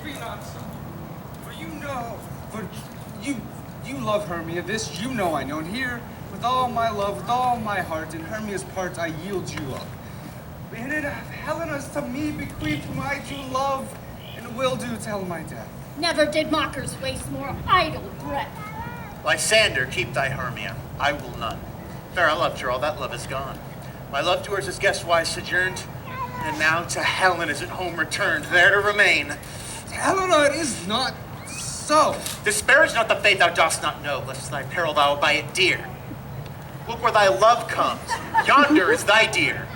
be not so. For you know, you love Hermia, this you know I know, and here, with all my love, with all my heart, in Hermia's part I yield you up. And it Helena's to me bequeathed whom I do love, and will do till my death. Never did mockers waste more idle breath. Lysander, keep thy Hermia, I will none. Fair, I loved her, all that love is gone. My love to her is guest-wise sojourned, and now to Helen is at home returned, there to remain. Helena, it is not so. Disparage not the faith thou dost not know, lest thy peril thou buy it dear. Look where thy love comes, yonder is thy dear.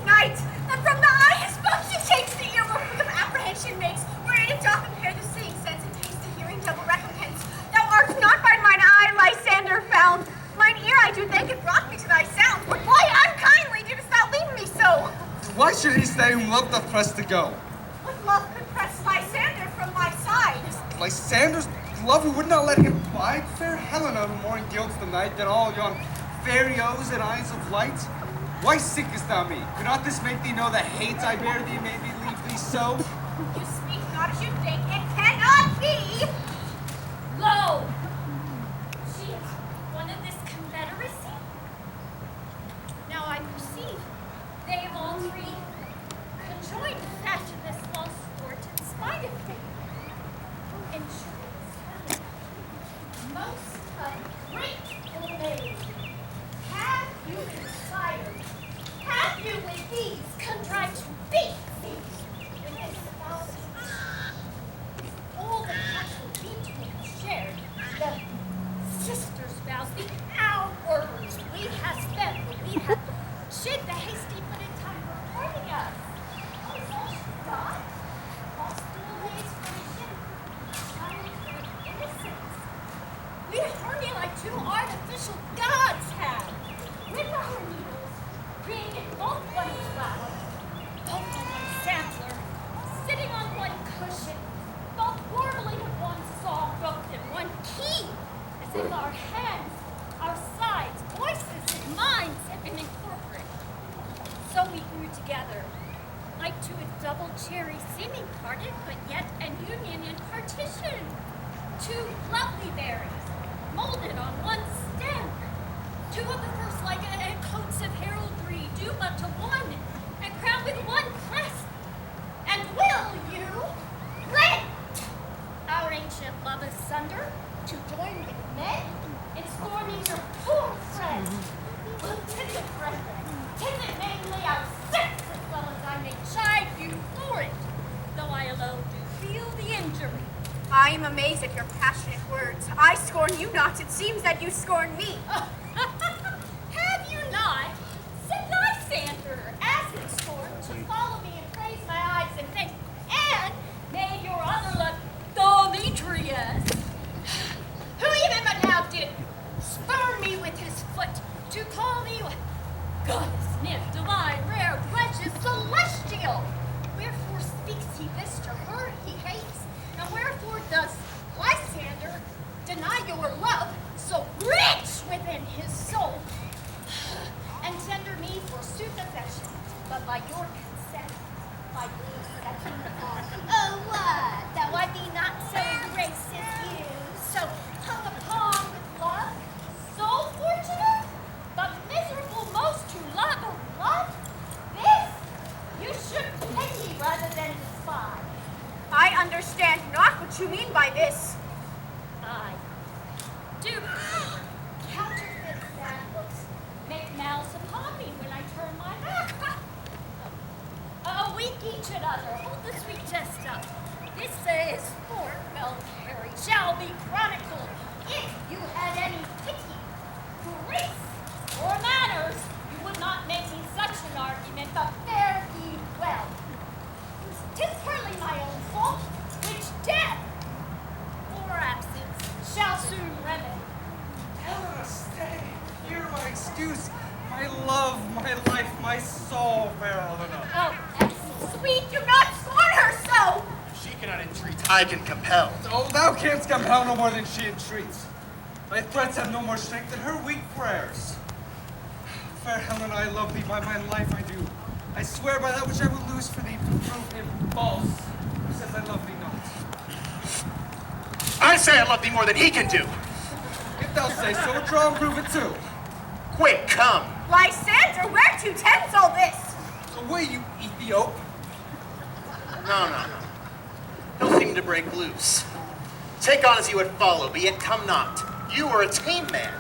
Knight, that from the eye his function takes the ear, where of apprehension makes, wherein it doth impair the seeing sense and taste the hearing double recompense. Thou art not by mine eye, Lysander, found. Mine ear I do thank it brought me to thy sound. But why unkindly didst thou leave me so? Why should he stay whom love doth press to go? What love could press Lysander from my side? Lysander's love who would not let him bide? Fair Helena, who more in guilds the night than all yon fairies and eyes of light. Why seekest thou me? Could not this make thee know the hate I bear thee made me leave thee so? You speak not as you think, it cannot be! Lo! She is one of this confederacy? Now I perceive, they have all three conjoined to fashion this false sport in spite of me. In truth, most ungrateful maid, have you inspired? Have you with these contrived to beat me with this false all the passion we shared, the sisters' vows, the hours we have spent when we have shed the hasty but in time reporting us. Oh, is all she got? Lost delays for him, childhood innocence. We hurry like two artificial gods have, with our needles, created both one flower, both on one sampler, sitting on one cushion, both warbling one song, both in one key, as if our hands, our sides, voices, and minds had been incorporated. So we grew together, like to a double cherry seeming parted, but yet an union in partition. Two lovely berries, molded on one stem. Two of the first like coats of heraldry, due but to one, and crowned with one clasp. And will you rent our ancient love asunder to join with men in scorning your poor friend? Well, 'tis it, brethren, 'tis it mainly our sex as well as I may chide you for it, though I alone do feel the injury. I am amazed at your passionate words. I scorn you not. It seems that you scorn me. Have you not? Said Lysander, as in scorn, to follow me and praise my eyes and thank, and made your other look Demetrius, who even but now did spurn me with his foot to call me goddess, nymph, divine, rare, precious, celestial. Wherefore speaks he this to her he hates, and wherefore does Lysander deny your love so rich within his soul, and tender me forsooth affection, but by your consent, by being second upon. Oh, what? That I be not so gracious you, so hung upon with love, so fortunate, but miserable most to love of love? This you should pity rather than despise. I understand not what you mean by this. I do. Counterfeit sad looks make malice upon me when I turn my back. A week each another. Hold the sweet jest up. This is sport, well, Harry, shall be chronicled. If you had any pity, grace, or manners, you would not make me such an argument, but fare ye well. 'Tis partly my own fault, which death, or absence, shall soon remedy. Helena, stay. Hear my excuse. My love, my life, my soul, fair Helena. Oh, that's sweet, do not scorn her so! She cannot entreat, I can compel. Oh, thou canst compel no more than she entreats. Thy threats have no more strength than her weak prayers. Fair Helena, I love thee, by my life I do. I swear by that which I would lose for thee to prove him false, who says I love thee not. say I love thee more than he can do. If thou say so, draw and prove it too. Quick, come. Lysander, where to tends all this? Away, you Ethiop. No. He'll seem to break loose. Take on as he would follow, be it come not. You are a tame man.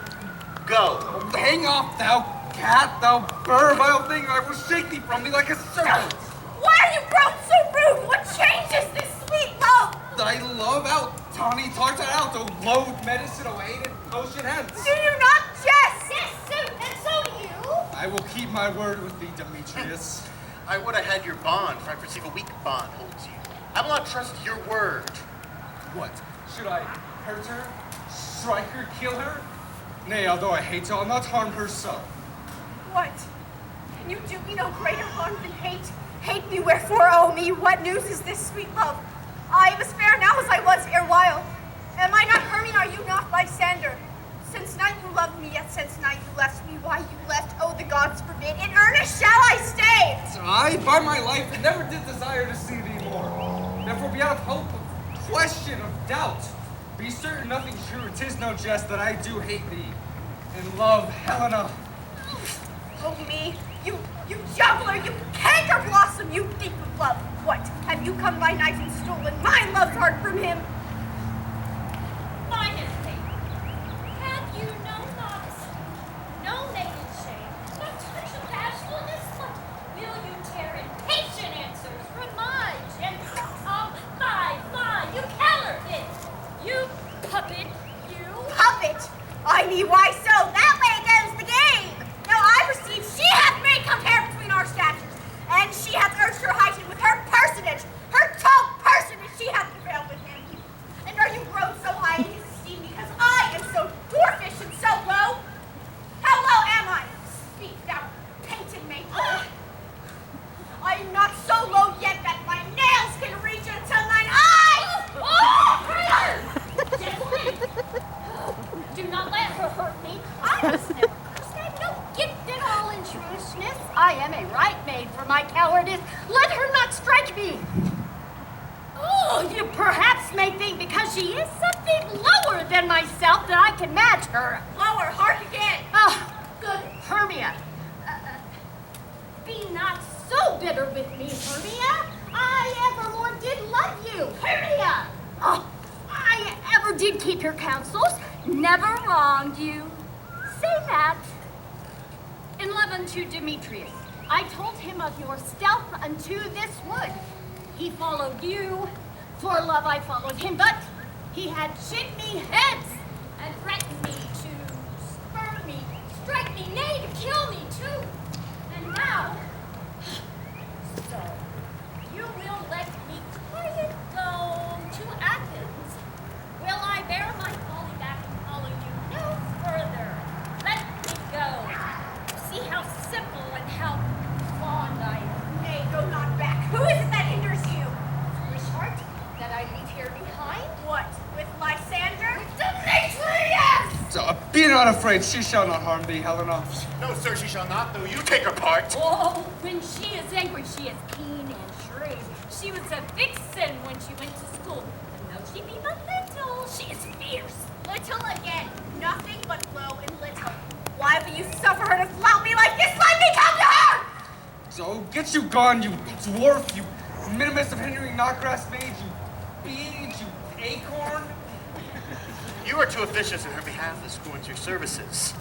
Go. Hang off, thou cat, thou vile thing. I will shake thee from me like a serpent. Why are you grown so rude? What changes this sweet love? Thy love out, tawny tartar out, O loathed medicine, O aid and potion hence. Do you not jest? Yes, and so do you. I will keep my word with thee, Demetrius. I would have had your bond, for I perceive a weak bond holds you. I will not trust your word. What? Should I hurt her? Strike her? Kill her? Nay, although I hate her, I'll not harm her so. What? Can you do me no greater harm than hate? Hate me, wherefore owe me? What news is this, sweet love? I am as fair now as I was erewhile. Am I not Hermia, are you not Lysander? Since night you loved me, yet since night you left me. Why you left, oh the gods forbid. In earnest shall I stay. I, by my life, never did desire to see thee more. Therefore, beyond hope of question, of doubt, be certain nothing true, 'tis no jest that I do hate thee, and love Helena. Oh me, you juggler, you canker blossom, you thief of love. What, have you come by night and stolen my love's heart from him? My mistake. Have you no modesty, no maiden shame, no touch of bashfulness? What will you tear impatient answers from my gentle tongue? Fie, you counterfeit, you puppet, you. Puppet? I me, why so? That way goes the game. Now I perceive she hath made compare between our statures, and she hath urged her heightened with her personage, her tall personage, she hath prevailed with him. And are you grown so high in his esteem because I am so dwarfish and so low? How low am I? Speak, thou painted maypole. I am not so low yet that my nails can reach unto thine eyes. Gentlemen, do not let her hurt me. I must never curse. I have no gift at all in truishness. I am a right maid for my cowardice. Let her not strike me. Oh, you perhaps may think because she is something lower than myself that I can match her. Lower, hark again. Oh, good Hermia. Be not so bitter with me, Hermia. I evermore did love you, Hermia. Oh, I ever did keep your counsels, never wronged you. Say that. In love unto Demetrius, I told him of your stealth unto this wood. He followed you, for love I followed him, but he had chid me hence, and threatened me to spurn me, strike me, nay, to kill me too. And now, so, you will let me quiet go to Athens. Will I bear my folly back and follow you no further? Let me go. See how simple and how fond I am. Nay, go not back. Who is it that hinders you? Foolish heart, that I leave here behind? What, with Lysander? Demetrius! So, be not afraid, she shall not harm thee, Helena. No, sir, she shall not, though you take her part. Oh, when she is angry, she is keen and shrewd. She was a vixen when she went to school. And though she be but little, she is fierce. Little again. Nothing but low and little. Why will you suffer her to flout me like this? Let me come to her! So, get you gone, you dwarf, you minimus of hindering knotgrass mage, you bead, you acorn. You are too officious in her behalf that scorns your services.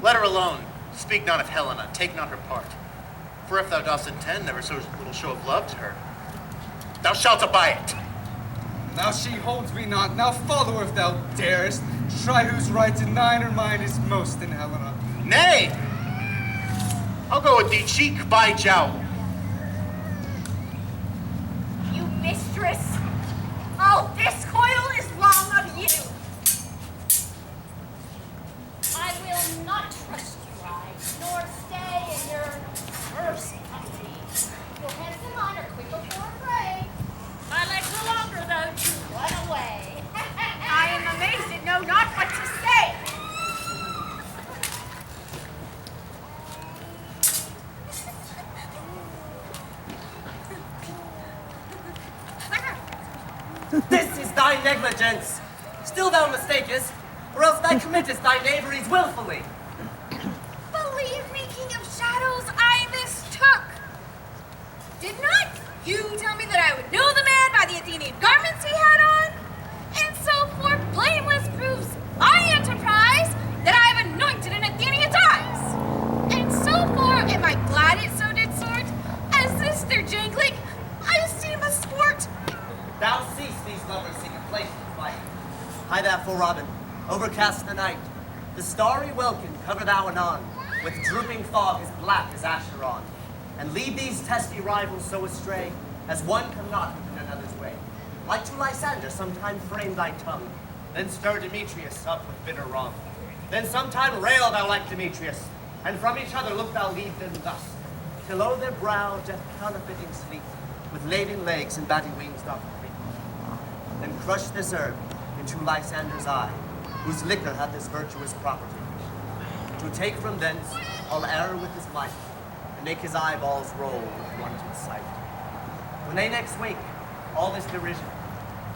Let her alone. Speak not of Helena, take not her part. For if thou dost intend never so little show of love to her, thou shalt abide it. Now she holds me not, now follow if thou darest. Try whose right in thine or mine is most in Helena. Nay! I'll go with thee cheek by jowl. You mistress. Oh, this coil is long of you. I will not trust you, nor stay in your first company. Your heads and mine are quick before fray. My legs are longer, though, to run away. I am amazed and know not what to say. This is thy negligence. still thou mistakest, or else thou committest thy knaveries willfully. Believe me, King of Shadows, I mistook. Did not you tell me that I would know the man by the Athenian garments he had on? And so for blameless proofs my enterprise that I have anointed an Athenian's eyes. And so for am I glad it so did sort, as this their jangling I esteem a sport. Thou cease these lovers seek a place to fight. Hie therefore, Robin, overcast the night. The starry welkin cover thou anon, with drooping fog as black as Acheron. And lead these testy rivals so astray, as one come not within another's way. Like to Lysander sometime frame thy tongue, then stir Demetrius up with bitter wrong. Then sometime rail thou like Demetrius, and from each other look thou lead them thus, till o'er their brow doth counterfeiting sleep, with laving legs and batty wings doth creep. Then crush this herb into Lysander's eye, whose liquor hath this virtuous property, to take from thence all error with his might, and make his eyeballs roll with wonted sight. When they next wake, all this derision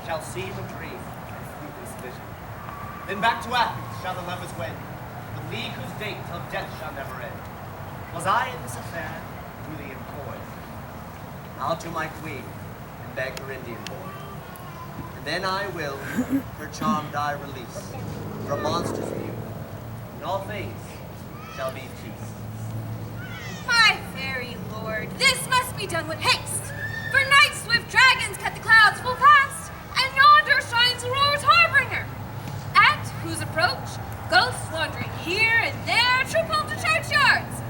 shall seem a dream and fruitless vision. Then back to Athens shall the lovers wend, the league whose date till death shall never end. Was I in this affair duly employed, I'll to my queen and beg her Indian boy. And then I will her charmed eye release from monsters view, and all things shall be peace. My fairy lord, this must be done with haste. For night swift dragons cut the clouds full fast, and yonder shines Aurora's harbinger, at whose approach ghosts wandering here and there troop home to churchyards.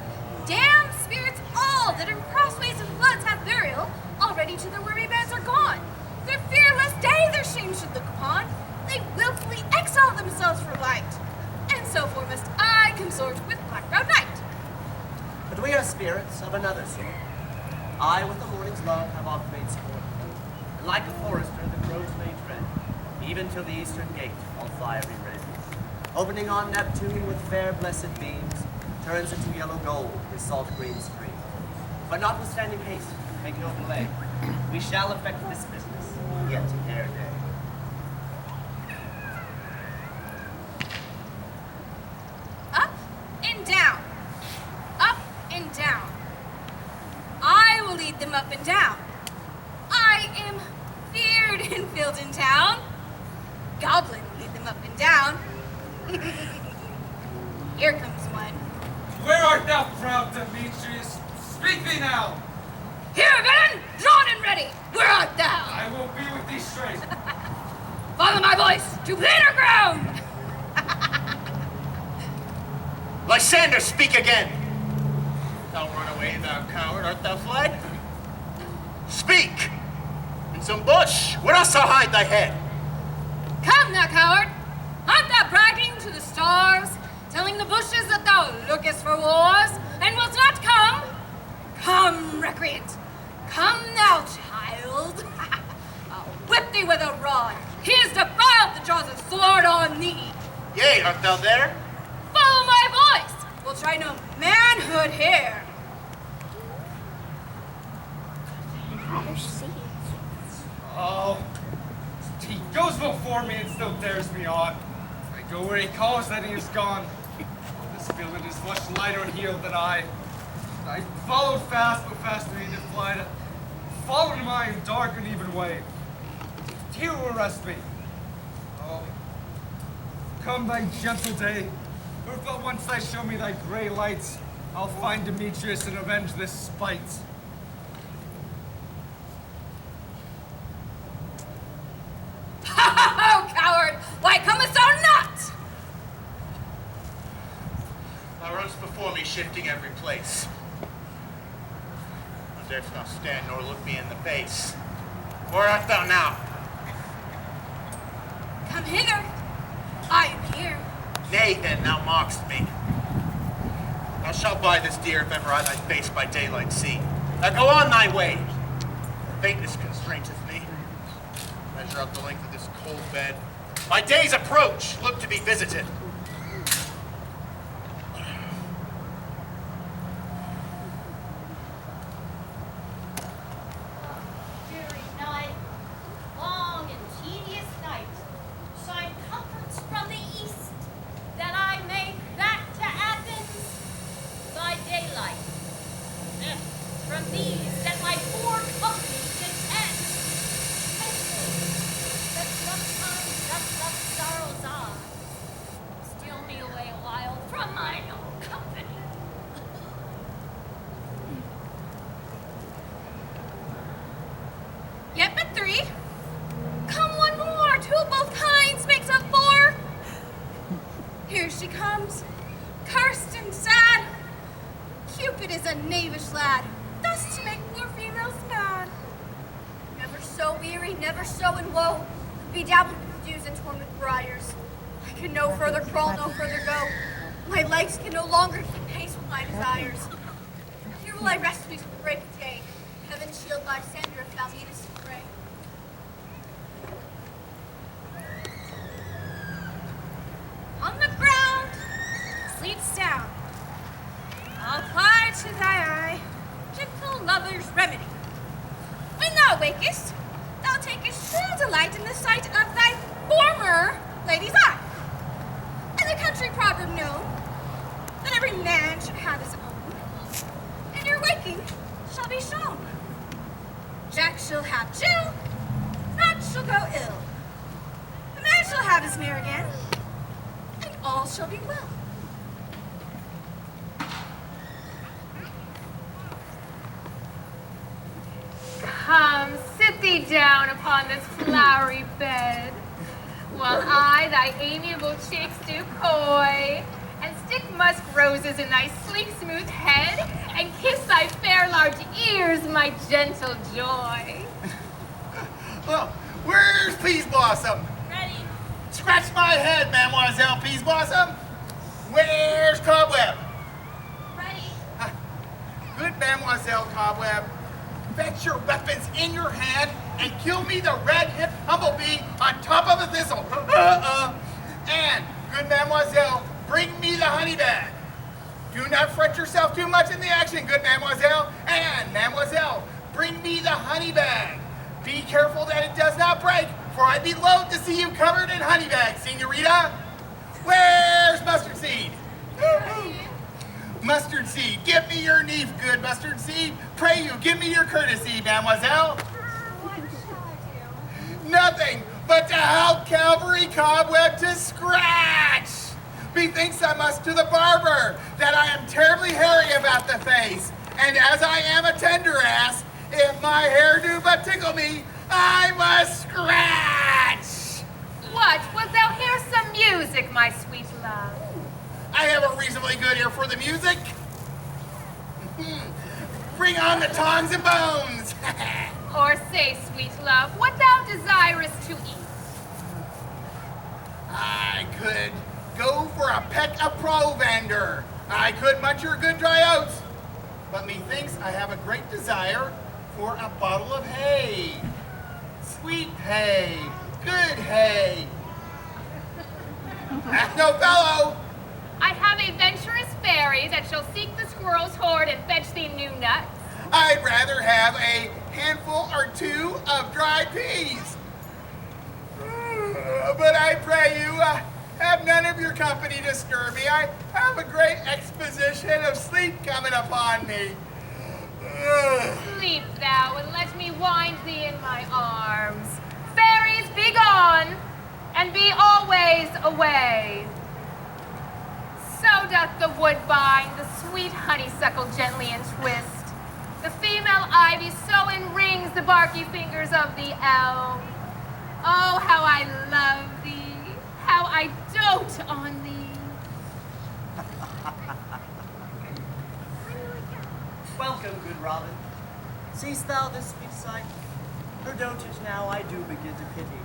Damned spirits all that in crossways and floods have burial, already to their weary beds are gone. Their fearless day their shame should look upon. They willfully exile themselves for light, and so forth must I consort with black-browed night. But we are spirits of another sort. I with the morning's love have oft made sport, and like a forester the crows may tread, even till the eastern gate all fiery red, opening on Neptune with fair blessed beams, turns into yellow gold his salt green stream. But notwithstanding haste, make no delay, we shall effect this business yet ere day. Up and down. Up and down. I will lead them up and down. I am feared in Filton town. Goblin will lead them up and down. Here comes one. Where art thou, proud Demetrius? Speak thee now. Here, villain, drawn and ready. Where art thou? I will be with thee straight. Follow my voice to plainer ground. Lysander, speak again. Thou run away, thou coward, art thou fled? Speak! In some bush, where dost thou hide thy head? Come, thou coward. Art thou bragging to the stars, telling the bushes that thou lookest for wars, and wilt not come? Come, recreant. Come, thou child. I'll whip thee with a rod. He is defiled that draws a sword on thee. Yea, art thou there? Follow my voice. We'll try no manhood here. Oh, he goes before me and still dares me on. I go where he calls, then he is gone. This villain is much lighter heeled than I. I followed fast, but faster he did fly. Followed him I in dark and even way. Here will arrest me. Oh, come thy gentle day. For if but once thy show me thy gray lights, I'll find Demetrius and avenge this spite. Oh, coward! Why comest thou not? Thou runnest before me, shifting every place. Thou darest not stand nor look me in the face. Where art thou now? Come hither. I am here. Nay, then, thou mockst me. Thou shalt buy this deer if ever I thy face by daylight see. Now go on thy way. Faintness constraineth me. Measure out the length of this cold bed. My day's approach, look to be visited. Dreary night, long and tedious night, shine comfort a knavish lad, thus to make poor females mad. Never so weary, never so in woe, bedabbled with dews and torn with briars. I can no further crawl, no further go. My legs can no longer keep pace with my desires. Here will I rest me till the break of day. Heaven's shield by Sandra found the innocent prey. On the ground, sleeps down. I'll apply to thy eye gentle lover's remedy. When thou wakest, thou takest true delight in the sight of thy former lady's eye. And the country proverb known, that every man should have his own, and your waking shall be shown. Jack shall have Jill, naught shall go ill. The man shall have his mare again, and all shall be well. Come, sit thee down upon this flowery bed, while I thy amiable cheeks do coy, and stick musk roses in thy sleek smooth head, and kiss thy fair large ears, my gentle joy. Well, where's Peas Blossom? Ready? Scratch my head, Mademoiselle Peas Blossom. Where's Cobweb? Ready? Good Mademoiselle Cobweb. Fetch your weapons in your hand and kill me the red-hipped humblebee on top of a thistle. And, good Mademoiselle, bring me the honey bag. Do not fret yourself too much in the action, good Mademoiselle. And, Mademoiselle, bring me the honey bag. Be careful that it does not break, for I'd be loath to see you covered in honey bags, Senorita. Where's Mustard Seed? Mustard Seed, give me your neef, good Mustard Seed. Pray you, give me your courtesy, Mademoiselle. What shall I do? Nothing but to help Calvary Cobweb to scratch. Methinks I must to the barber, that I am terribly hairy about the face. And as I am a tender ass, if my hair do but tickle me, I must scratch. What, wilt thou hear some music, my sweet love? I have a reasonably good ear for the music. Bring on the tongs and bones. Or say, sweet love, what thou desirest to eat? I could go for a peck of provender. I could munch your good dry oats. But methinks I have a great desire for a bottle of hay. Sweet hay, good hay. That's no fellow. I have a venturous fairy that shall seek the squirrel's hoard and fetch thee new nuts. I'd rather have a handful or two of dried peas. But I pray you, have none of your company disturb me. I have a great exposition of sleep coming upon me. Sleep thou, and let me wind thee in my arms. Fairies, be gone, and be always away. So doth the woodbine the sweet honeysuckle gently entwist. The female ivy so enrings the barky fingers of the elm. Oh, how I love thee, how I dote on thee. Welcome, good Robin. Seest thou this sweet sight? Her dotage now I do begin to pity.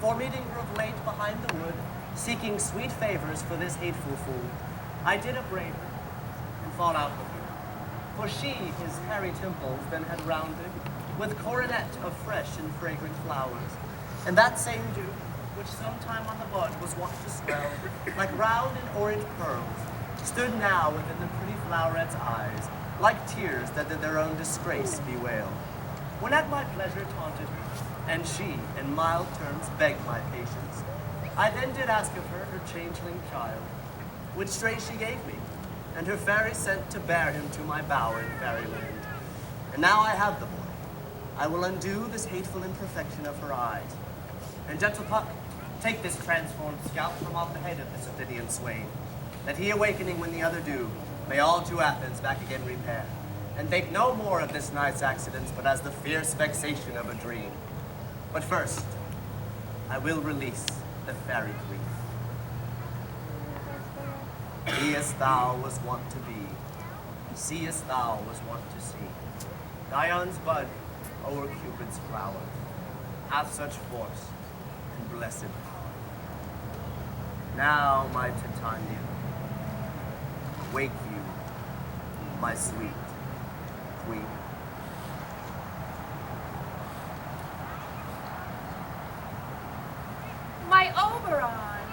For meeting her of late behind the wood, seeking sweet favors for this hateful fool, I did upbraid her, and fall out with her. For she his hairy temples then had rounded with coronet of fresh and fragrant flowers, and that same dew, which sometime on the bud was wont to swell, like round and orange pearls, stood now within the pretty floweret's eyes, like tears that did their own disgrace bewail. When at my pleasure taunted her, and she in mild terms begged my patience, I then did ask of her changeling child, which straight she gave me, and her fairy sent to bear him to my bower in fairyland. And now I have the boy. I will undo this hateful imperfection of her eyes. And gentle Puck, take this transformed scalp from off the head of this Ophidian swain, that he awakening when the other do, may all to Athens back again repair, and think no more of this night's accidents, but as the fierce vexation of a dream. But first, I will release the fairy queen. Be as thou was wont to be, seest thou was wont to see. Dion's bud o'er Cupid's flower hath such force and blessed power. Now, my Titania, wake you, my sweet queen. My Oberon,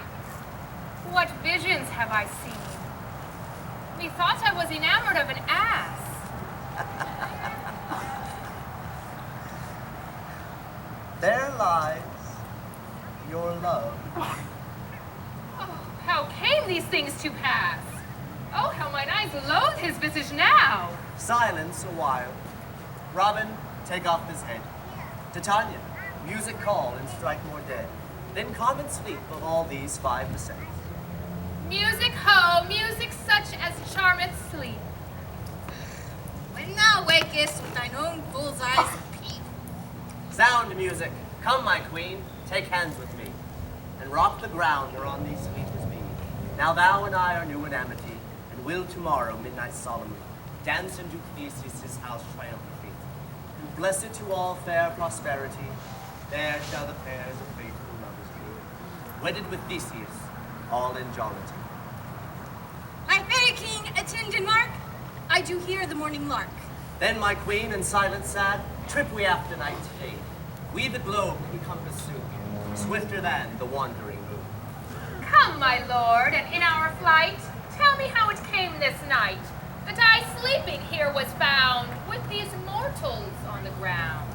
what visions have I seen? Methought I was enamored of an ass. There lies your love. Oh, how came these things to pass? Oh, how mine eyes loathe his visage now. Silence a while. Robin, take off this head. Titania, music call and strike more dead. Then calm and sleep of all these 5%. Music ho, music such as charmeth sleep. When thou wakest with thine own bull's eyes peep. Sound music, come my queen, take hands with me, and rock the ground whereon these sleepers be. Now thou and I are new in amity, and will tomorrow midnight solemnly dance in Duke Theseus' house triumphantly. And blessed to all fair prosperity, there shall the pairs of faithful lovers be, wedded with Theseus, all in jollity. My fairy king, attend and mark. I do hear the morning lark. Then, my queen, in silence sad, trip we after night today. We the globe can compass soon, swifter than the wandering moon. Come, my lord, and in our flight, tell me how it came this night that I sleeping here was found with these mortals on the ground.